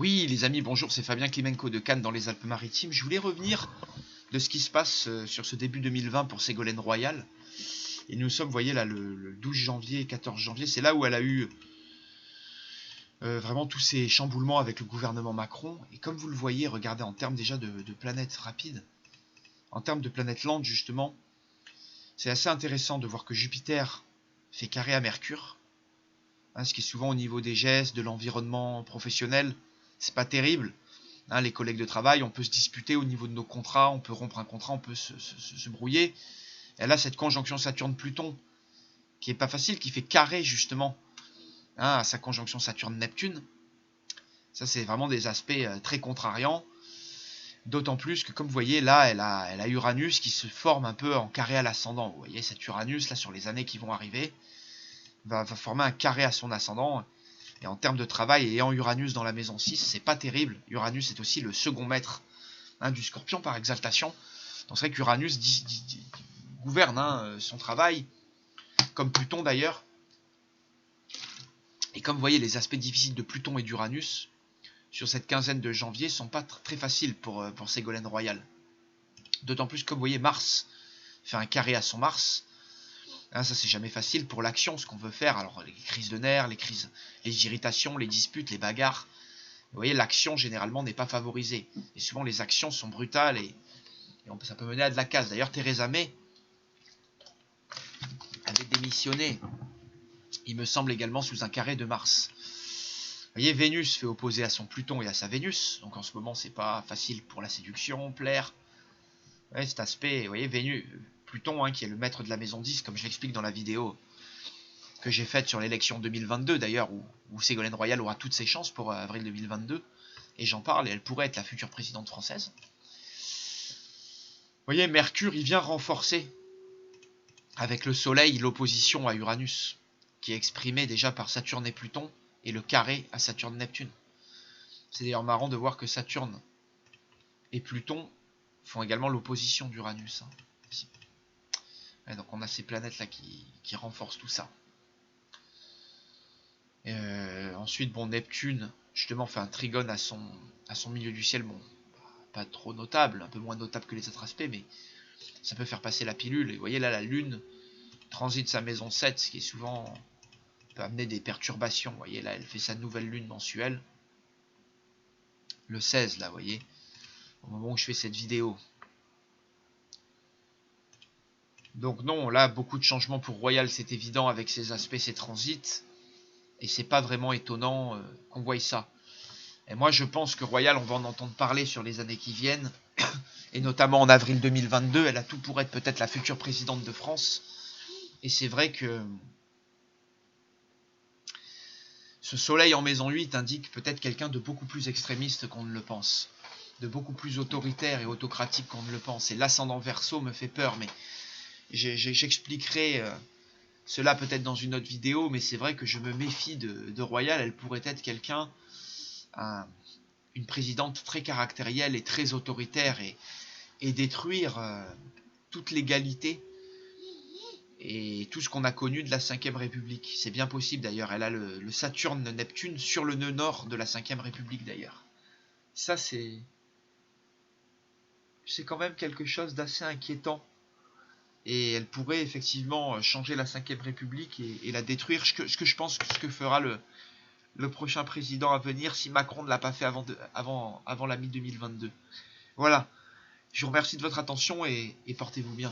Oui, les amis, bonjour, c'est Fabien Klimenko de Cannes dans les Alpes-Maritimes. Je voulais revenir de ce qui se passe sur ce début 2020 pour Ségolène Royal. Et nous sommes, vous voyez là, le 12 janvier, 14 janvier, c'est là où elle a eu vraiment tous ces chamboulements avec le gouvernement Macron. Et comme vous le voyez, regardez en termes déjà de planètes rapides, en termes de planètes lentes justement, c'est assez intéressant de voir que Jupiter fait carré à Mercure. Hein, ce qui est souvent au niveau des gestes, de l'environnement professionnel, c'est pas terrible. Hein, les collègues de travail, on peut se disputer au niveau de nos contrats, on peut rompre un contrat, on peut se brouiller. Et là, cette conjonction Saturne-Pluton, qui est pas facile, qui fait carré justement à sa conjonction Saturne-Neptune. Ça, c'est vraiment des aspects très contrariants. D'autant plus que, comme vous voyez, là, elle a Uranus qui se forme un peu en carré à l'ascendant. Vous voyez, cet Uranus, là, sur les années qui vont arriver, va former un carré à son ascendant. Et en termes de travail, ayant Uranus dans la maison 6, c'est pas terrible. Uranus est aussi le second maître du Scorpion par exaltation. Donc c'est vrai qu'Uranus gouverne son travail, comme Pluton d'ailleurs. Et comme vous voyez, les aspects difficiles de Pluton et d'Uranus sur cette quinzaine de janvier sont pas très faciles pour Ségolène Royal. D'autant plus que, comme vous voyez, Mars fait un carré à son Mars. Hein, ça, c'est jamais facile pour l'action, ce qu'on veut faire. Alors, les crises de nerfs, les irritations, les disputes, les bagarres. Vous voyez, l'action, généralement, n'est pas favorisée. Et souvent, les actions sont brutales et ça peut mener à de la casse. D'ailleurs, Theresa May avait démissionné, il me semble, également sous un carré de Mars. Vous voyez, Vénus fait opposer à son Pluton et à sa Vénus. Donc, en ce moment, c'est pas facile pour la séduction, plaire. Vous voyez, cet aspect, vous voyez, Vénus... Pluton, qui est le maître de la maison 10, comme je l'explique dans la vidéo que j'ai faite sur l'élection 2022, d'ailleurs, où Ségolène Royal aura toutes ses chances pour avril 2022. Et j'en parle, et elle pourrait être la future présidente française. Vous voyez, Mercure, il vient renforcer, avec le Soleil, l'opposition à Uranus, qui est exprimée déjà par Saturne et Pluton, et le carré à Saturne-Neptune. C'est d'ailleurs marrant de voir que Saturne et Pluton font également l'opposition d'Uranus. Ici. Et donc on a ces planètes là qui renforcent tout ça. Ensuite, bon, Neptune justement fait un trigone à son milieu du ciel, bon, pas trop notable, un peu moins notable que les autres aspects, mais ça peut faire passer la pilule. Et vous voyez là, la Lune transite sa maison 7, ce qui est souvent peut amener des perturbations. Vous voyez là, elle fait sa nouvelle lune mensuelle, le 16 là, vous voyez, au moment où je fais cette vidéo. Donc non, là, beaucoup de changements pour Royal, c'est évident avec ses aspects, ses transits. Et c'est pas vraiment étonnant qu'on voie ça. Et moi, je pense que Royal, on va en entendre parler sur les années qui viennent. Et notamment en avril 2022, elle a tout pour être peut-être la future présidente de France. Et c'est vrai que ce soleil en maison 8 indique peut-être quelqu'un de beaucoup plus extrémiste qu'on ne le pense. De beaucoup plus autoritaire et autocratique qu'on ne le pense. Et l'ascendant Verseau me fait peur, mais... J'expliquerai cela peut-être dans une autre vidéo, mais c'est vrai que je me méfie de Royal. Elle pourrait être quelqu'un, une présidente très caractérielle et très autoritaire et détruire toute l'égalité et tout ce qu'on a connu de la 5ème République. C'est bien possible d'ailleurs. Elle a le Saturne-Neptune sur le nœud nord de la 5ème République d'ailleurs. Ça, c'est quand même quelque chose d'assez inquiétant. Et elle pourrait effectivement changer la 5ème République et la détruire, ce que je pense que fera le prochain président à venir si Macron ne l'a pas fait avant la mi-2022. Voilà, je vous remercie de votre attention et portez-vous bien.